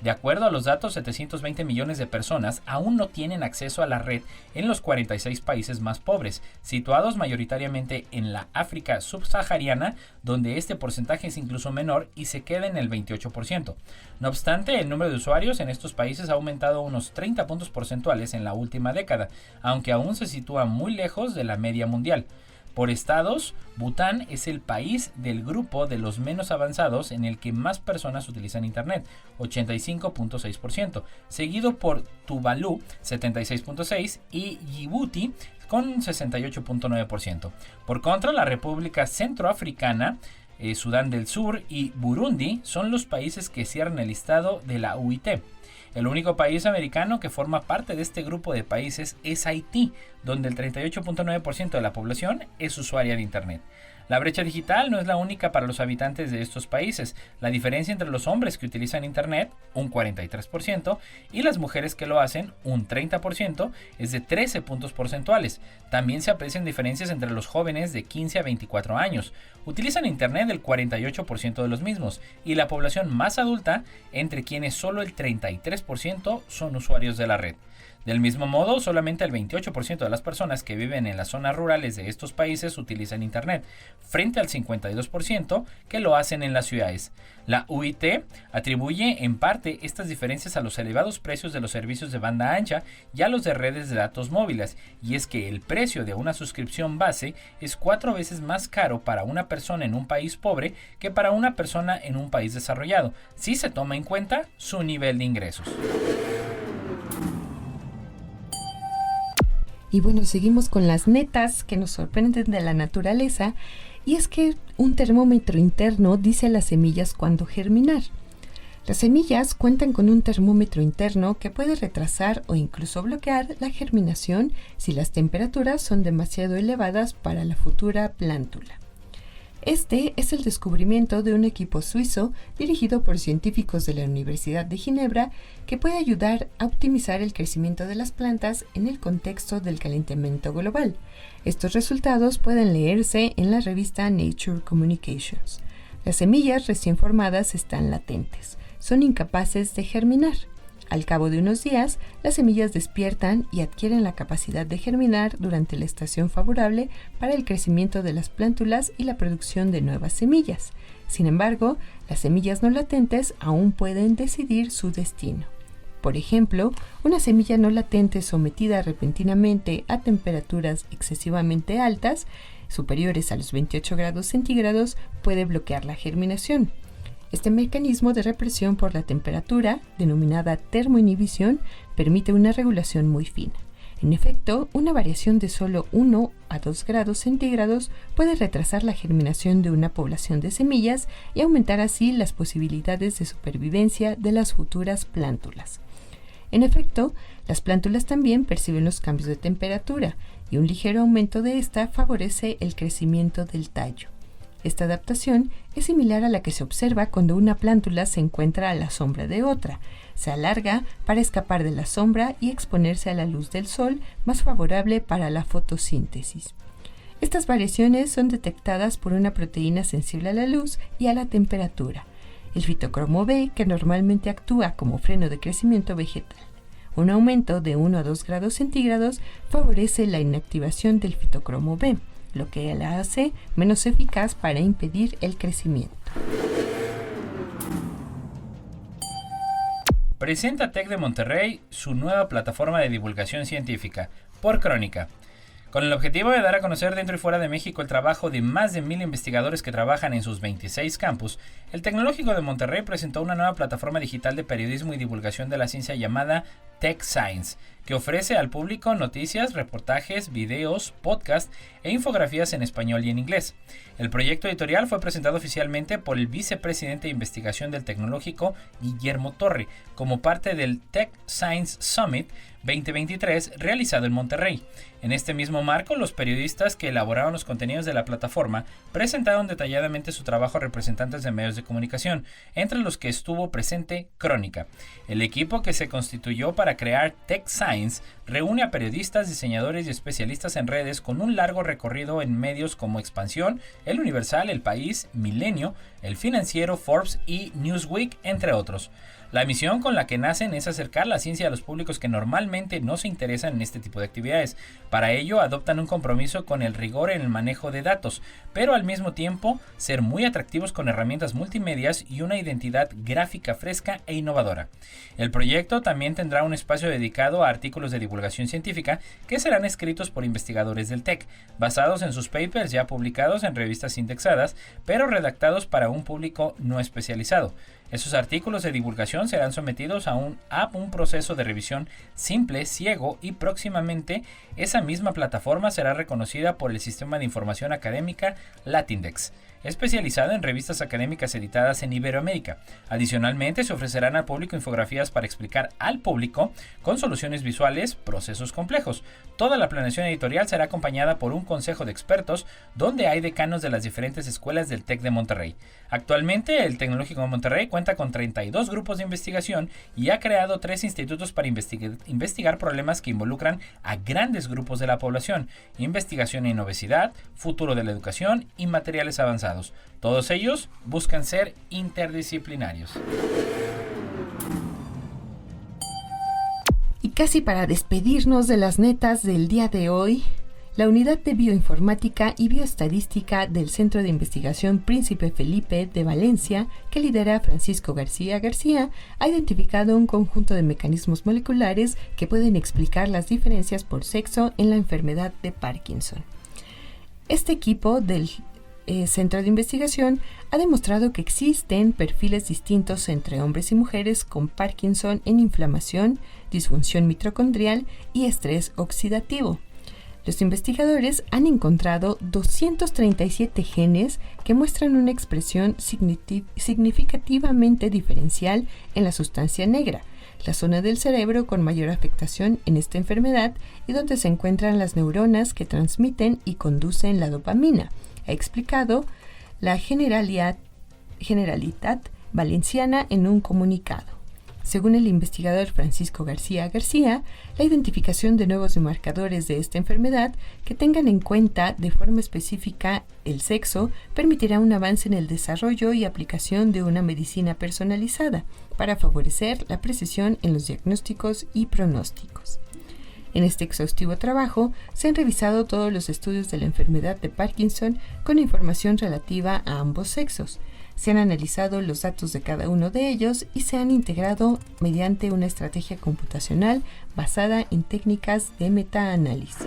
De acuerdo a los datos, 720 millones de personas aún no tienen acceso a la red en los 46 países más pobres, situados mayoritariamente en la África subsahariana, donde este porcentaje es incluso menor y se queda en el 28%. No obstante, el número de usuarios en estos países ha aumentado unos 30 puntos porcentuales en la última década, aunque aún se sitúa muy lejos de la media mundial. Por estados, Bután es el país del grupo de los menos avanzados en el que más personas utilizan Internet, 85.6%, seguido por Tuvalu, 76.6%, y Djibouti, con 68.9%. Por contra, la República Centroafricana, Sudán del Sur y Burundi son los países que cierran el listado de la UIT. El único país americano que forma parte de este grupo de países es Haití, donde el 38.9% de la población es usuaria de Internet. La brecha digital no es la única para los habitantes de estos países. La diferencia entre los hombres que utilizan Internet, un 43%, y las mujeres que lo hacen, un 30%, es de 13 puntos porcentuales. También se aprecian diferencias entre los jóvenes de 15 a 24 años. Utilizan Internet el 48% de los mismos, y la población más adulta, entre quienes solo el 33% son usuarios de la red. Del mismo modo, solamente el 28% de las personas que viven en las zonas rurales de estos países utilizan Internet, frente al 52% que lo hacen en las ciudades. La UIT atribuye en parte estas diferencias a los elevados precios de los servicios de banda ancha y a los de redes de datos móviles, y es que el precio de una suscripción base es 4 veces más caro para una persona en un país pobre que para una persona en un país desarrollado, si se toma en cuenta su nivel de ingresos. Y bueno, seguimos con las netas que nos sorprenden de la naturaleza, y es que un termómetro interno dice a las semillas cuándo germinar. Las semillas cuentan con un termómetro interno que puede retrasar o incluso bloquear la germinación si las temperaturas son demasiado elevadas para la futura plántula. Este es el descubrimiento de un equipo suizo dirigido por científicos de la Universidad de Ginebra que puede ayudar a optimizar el crecimiento de las plantas en el contexto del calentamiento global. Estos resultados pueden leerse en la revista Nature Communications. Las semillas recién formadas están latentes, son incapaces de germinar. Al cabo de unos días, las semillas despiertan y adquieren la capacidad de germinar durante la estación favorable para el crecimiento de las plántulas y la producción de nuevas semillas. Sin embargo, las semillas no latentes aún pueden decidir su destino. Por ejemplo, una semilla no latente sometida repentinamente a temperaturas excesivamente altas, superiores a los 28 grados centígrados, puede bloquear la germinación. Este mecanismo de represión por la temperatura, denominada termoinhibición, permite una regulación muy fina. En efecto, una variación de solo 1 a 2 grados centígrados puede retrasar la germinación de una población de semillas y aumentar así las posibilidades de supervivencia de las futuras plántulas. En efecto, las plántulas también perciben los cambios de temperatura y un ligero aumento de esta favorece el crecimiento del tallo. Esta adaptación es similar a la que se observa cuando una plántula se encuentra a la sombra de otra. Se alarga para escapar de la sombra y exponerse a la luz del sol, más favorable para la fotosíntesis. Estas variaciones son detectadas por una proteína sensible a la luz y a la temperatura, el fitocromo B, que normalmente actúa como freno de crecimiento vegetal. Un aumento de 1 a 2 grados centígrados favorece la inactivación del fitocromo B, lo que la hace menos eficaz para impedir el crecimiento. Presenta TEC de Monterrey su nueva plataforma de divulgación científica, por Crónica. Con el objetivo de dar a conocer dentro y fuera de México el trabajo de más de 1,000 investigadores que trabajan en sus 26 campus, el Tecnológico de Monterrey presentó una nueva plataforma digital de periodismo y divulgación de la ciencia llamada Tech Science, que ofrece al público noticias, reportajes, videos, podcasts e infografías en español y en inglés. El proyecto editorial fue presentado oficialmente por el vicepresidente de investigación del Tecnológico, Guillermo Torre, como parte del Tech Science Summit 2023 realizado en Monterrey. En este mismo marco, los periodistas que elaboraron los contenidos de la plataforma presentaron detalladamente su trabajo a representantes de medios de comunicación, entre los que estuvo presente Crónica. El equipo que se constituyó para crear Tech Science reúne a periodistas, diseñadores y especialistas en redes con un largo recorrido en medios como Expansión, El Universal, El País, Milenio, El Financiero, Forbes y Newsweek, entre otros. La misión con la que nacen es acercar la ciencia a los públicos que normalmente no se interesan en este tipo de actividades. Para ello adoptan un compromiso con el rigor en el manejo de datos, pero al mismo tiempo ser muy atractivos con herramientas multimedias y una identidad gráfica fresca e innovadora. El proyecto también tendrá un espacio dedicado a artículos de divulgación científica que serán escritos por investigadores del TEC, basados en sus papers ya publicados en revistas indexadas, pero redactados para un público no especializado. Esos artículos de divulgación serán sometidos a un proceso de revisión simple, ciego, y próximamente esa misma plataforma será reconocida por el Sistema de Información Académica Latindex, especializado en revistas académicas editadas en Iberoamérica. Adicionalmente, se ofrecerán al público infografías para explicar al público, con soluciones visuales, procesos complejos. Toda la planeación editorial será acompañada por un consejo de expertos, donde hay decanos de las diferentes escuelas del TEC de Monterrey. Actualmente, el Tecnológico de Monterrey cuenta con 32 grupos de investigación y ha creado 3 institutos para investigar problemas que involucran a grandes grupos de la población: investigación en obesidad, futuro de la educación y materiales avanzados. Todos ellos buscan ser interdisciplinarios. casi para despedirnos de las netas del día de hoy, la Unidad de Bioinformática y Bioestadística del Centro de Investigación Príncipe Felipe de Valencia, que lidera Francisco García García, ha identificado un conjunto de mecanismos moleculares que pueden explicar las diferencias por sexo en la enfermedad de Parkinson. Este equipo del Centro de Investigación ha demostrado que existen perfiles distintos entre hombres y mujeres con Parkinson en inflamación, disfunción mitocondrial y estrés oxidativo. Los investigadores han encontrado 237 genes que muestran una expresión significativamente diferencial en la sustancia negra, la zona del cerebro con mayor afectación en esta enfermedad y donde se encuentran las neuronas que transmiten y conducen la dopamina, ha explicado la Generalitat Valenciana en un comunicado. Según el investigador Francisco García García, la identificación de nuevos marcadores de esta enfermedad que tengan en cuenta de forma específica el sexo permitirá un avance en el desarrollo y aplicación de una medicina personalizada para favorecer la precisión en los diagnósticos y pronósticos. En este exhaustivo trabajo se han revisado todos los estudios de la enfermedad de Parkinson con información relativa a ambos sexos. Se han analizado los datos de cada uno de ellos y se han integrado mediante una estrategia computacional basada en técnicas de metaanálisis.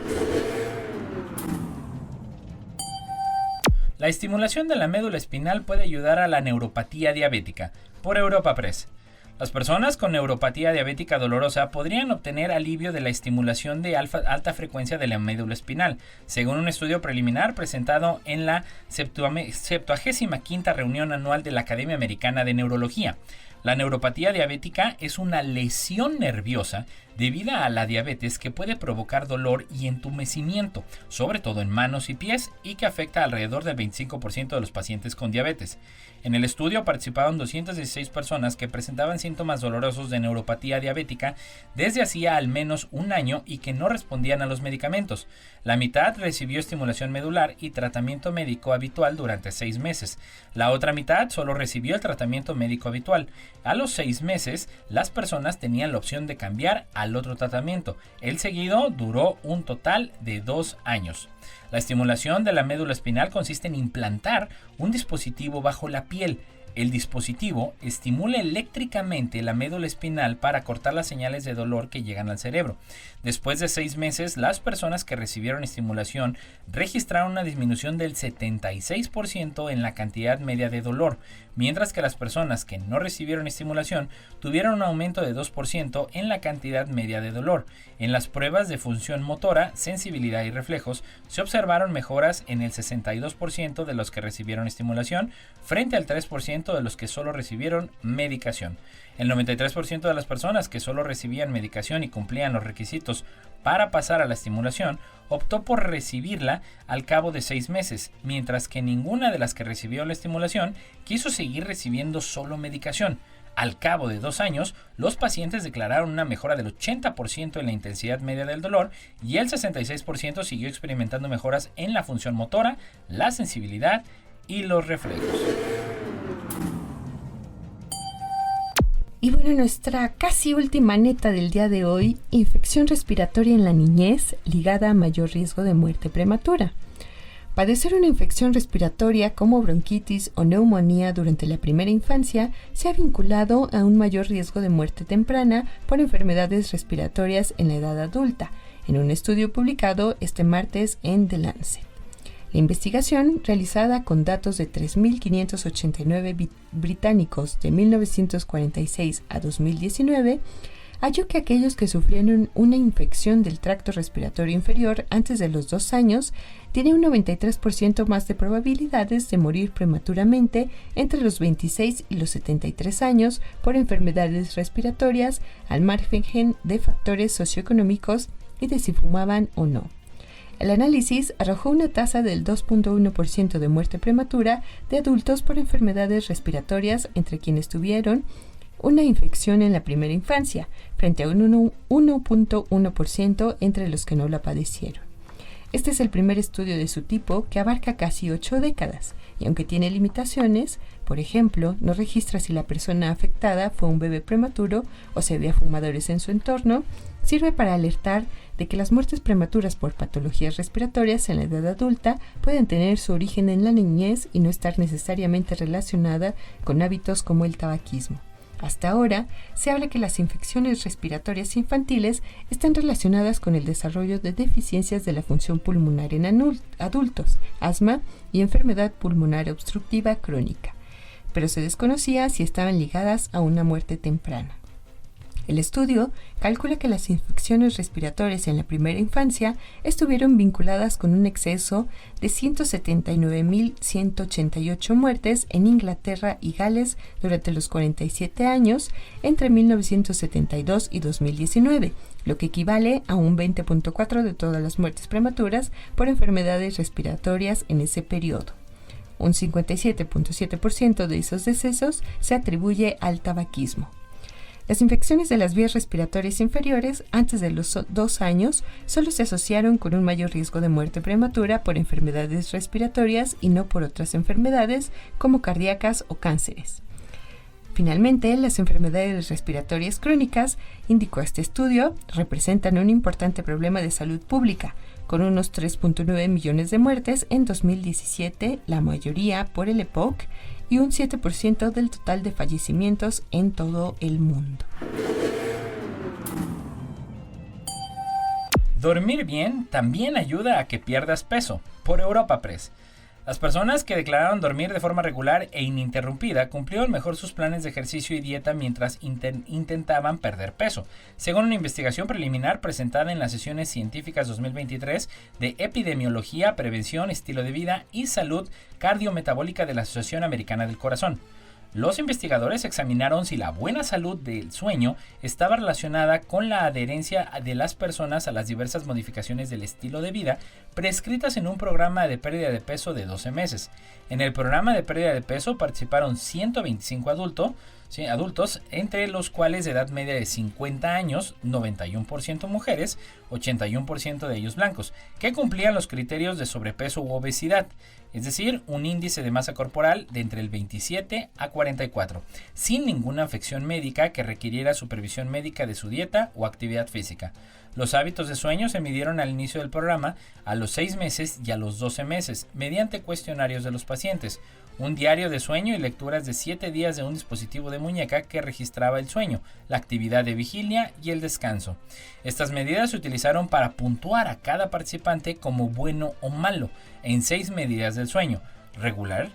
La estimulación de la médula espinal puede ayudar a la neuropatía diabética, por Europa Press. Las personas con neuropatía diabética dolorosa podrían obtener alivio de la estimulación de alta frecuencia de la médula espinal, según un estudio preliminar presentado en la 75ª reunión anual de la Academia Americana de Neurología. La neuropatía diabética es una lesión nerviosa debida a la diabetes que puede provocar dolor y entumecimiento, sobre todo en manos y pies, y que afecta a alrededor del 25% de los pacientes con diabetes. En el estudio participaron 216 personas que presentaban síntomas dolorosos de neuropatía diabética desde hacía al menos un año y que no respondían a los medicamentos. La mitad recibió estimulación medular y tratamiento médico habitual durante 6 meses. La otra mitad solo recibió el tratamiento médico habitual. A los 6 meses, las personas tenían la opción de cambiar al otro tratamiento. El seguido duró un total de 2 años. La estimulación de la médula espinal consiste en implantar un dispositivo bajo la piel. El dispositivo estimula eléctricamente la médula espinal para cortar las señales de dolor que llegan al cerebro. Después de 6 meses, las personas que recibieron estimulación registraron una disminución del 76% en la cantidad media de dolor, mientras que las personas que no recibieron estimulación tuvieron un aumento de 2% en la cantidad media de dolor. En las pruebas de función motora, sensibilidad y reflejos, se observaron mejoras en el 62% de los que recibieron estimulación, frente al 3% de los que solo recibieron medicación. El 93% de las personas que solo recibían medicación y cumplían los requisitos para pasar a la estimulación optó por recibirla al cabo de 6 meses, mientras que ninguna de las que recibió la estimulación quiso seguir recibiendo solo medicación. Al cabo de 2 años, los pacientes declararon una mejora del 80% en la intensidad media del dolor y el 66% siguió experimentando mejoras en la función motora, la sensibilidad y los reflejos. Y bueno, nuestra casi última neta del día de hoy, infección respiratoria en la niñez ligada a mayor riesgo de muerte prematura. Padecer una infección respiratoria como bronquitis o neumonía durante la primera infancia se ha vinculado a un mayor riesgo de muerte temprana por enfermedades respiratorias en la edad adulta, en un estudio publicado este martes en The Lancet. La investigación, realizada con datos de 3.589 británicos de 1946 a 2019, halló que aquellos que sufrieron una infección del tracto respiratorio inferior antes de los 2 años tienen un 93% más de probabilidades de morir prematuramente entre los 26 y los 73 años por enfermedades respiratorias, al margen de factores socioeconómicos y de si fumaban o no. El análisis arrojó una tasa del 2.1% de muerte prematura de adultos por enfermedades respiratorias entre quienes tuvieron una infección en la primera infancia, frente a un 1.1% entre los que no la padecieron. Este es el primer estudio de su tipo que abarca casi 8 décadas, y aunque tiene limitaciones, por ejemplo, no registra si la persona afectada fue un bebé prematuro o si había fumadores en su entorno, sirve para alertar de que las muertes prematuras por patologías respiratorias en la edad adulta pueden tener su origen en la niñez y no estar necesariamente relacionada con hábitos como el tabaquismo. Hasta ahora, se habla que las infecciones respiratorias infantiles están relacionadas con el desarrollo de deficiencias de la función pulmonar en adultos, asma y enfermedad pulmonar obstructiva crónica, pero se desconocía si estaban ligadas a una muerte temprana. El estudio calcula que las infecciones respiratorias en la primera infancia estuvieron vinculadas con un exceso de 179.188 muertes en Inglaterra y Gales durante los 47 años entre 1972 y 2019, lo que equivale a un 20.4% de todas las muertes prematuras por enfermedades respiratorias en ese periodo. Un 57.7% de esos decesos se atribuye al tabaquismo. Las infecciones de las vías respiratorias inferiores antes de los 2 años solo se asociaron con un mayor riesgo de muerte prematura por enfermedades respiratorias y no por otras enfermedades como cardíacas o cánceres. Finalmente, las enfermedades respiratorias crónicas, indicó este estudio, representan un importante problema de salud pública, con unos 3.9 millones de muertes en 2017, la mayoría por el EPOC, y un 7% del total de fallecimientos en todo el mundo. Dormir bien también ayuda a que pierdas peso, por Europa Press. Las personas que declararon dormir de forma regular e ininterrumpida cumplieron mejor sus planes de ejercicio y dieta mientras intentaban perder peso, según una investigación preliminar presentada en las sesiones científicas 2023 de Epidemiología, Prevención, Estilo de Vida y Salud Cardiometabólica de la Asociación Americana del Corazón. Los investigadores examinaron si la buena salud del sueño estaba relacionada con la adherencia de las personas a las diversas modificaciones del estilo de vida prescritas en un programa de pérdida de peso de 12 meses. En el programa de pérdida de peso participaron 125 adultos, entre los cuales de edad media de 50 años, 91% mujeres, 81% de ellos blancos, que cumplían los criterios de sobrepeso u obesidad, es decir, un índice de masa corporal de entre el 27 a 44, sin ninguna afección médica que requiriera supervisión médica de su dieta o actividad física. Los hábitos de sueño se midieron al inicio del programa, a los 6 meses y a los 12 meses, mediante cuestionarios de los pacientes, un diario de sueño y lecturas de 7 días de un dispositivo de muñeca que registraba el sueño, la actividad de vigilia y el descanso. Estas medidas se utilizaron para puntuar a cada participante como bueno o malo en 6 medidas del sueño: regular,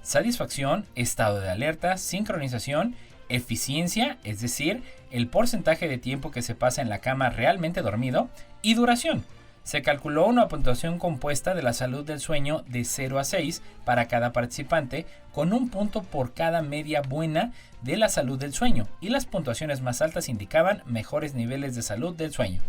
satisfacción, estado de alerta, sincronización, eficiencia, es decir, el porcentaje de tiempo que se pasa en la cama realmente dormido, y duración. Se calculó una puntuación compuesta de la salud del sueño de 0 a 6 para cada participante, con un punto por cada media buena de la salud del sueño, y las puntuaciones más altas indicaban mejores niveles de salud del sueño.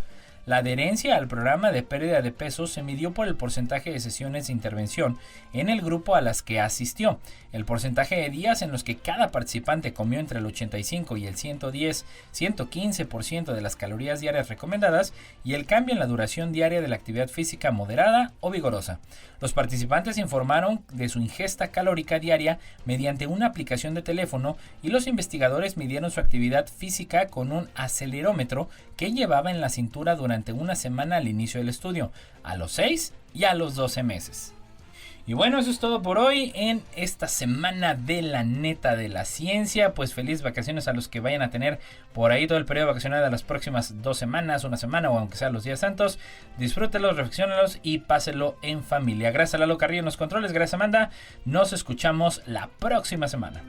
La adherencia al programa de pérdida de peso se midió por el porcentaje de sesiones de intervención en el grupo a las que asistió, el porcentaje de días en los que cada participante comió entre el 85 y el 115% de las calorías diarias recomendadas, y el cambio en la duración diaria de la actividad física moderada o vigorosa. Los participantes informaron de su ingesta calórica diaria mediante una aplicación de teléfono, y los investigadores midieron su actividad física con un acelerómetro que llevaba en la cintura durante una semana al inicio del estudio, a los 6 y a los 12 meses. Y bueno, eso es todo por hoy en esta semana de la neta de la ciencia. Pues feliz vacaciones a los que vayan a tener por ahí todo el periodo vacacional de las próximas 2 semanas, una semana, o aunque sea los días santos. Disfrútenlos, reflexionenlos y pásenlo en familia. Gracias a Lalo Carrillo en los controles, gracias Amanda. Nos escuchamos la próxima semana.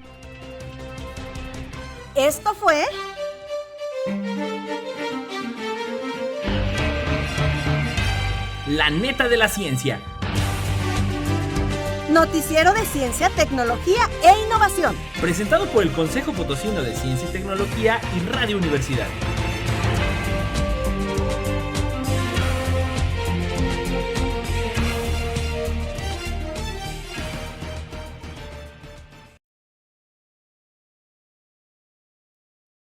Esto fue La neta de la ciencia. Noticiero de Ciencia, Tecnología e Innovación. Presentado por el Consejo Potosino de Ciencia y Tecnología y Radio Universidad.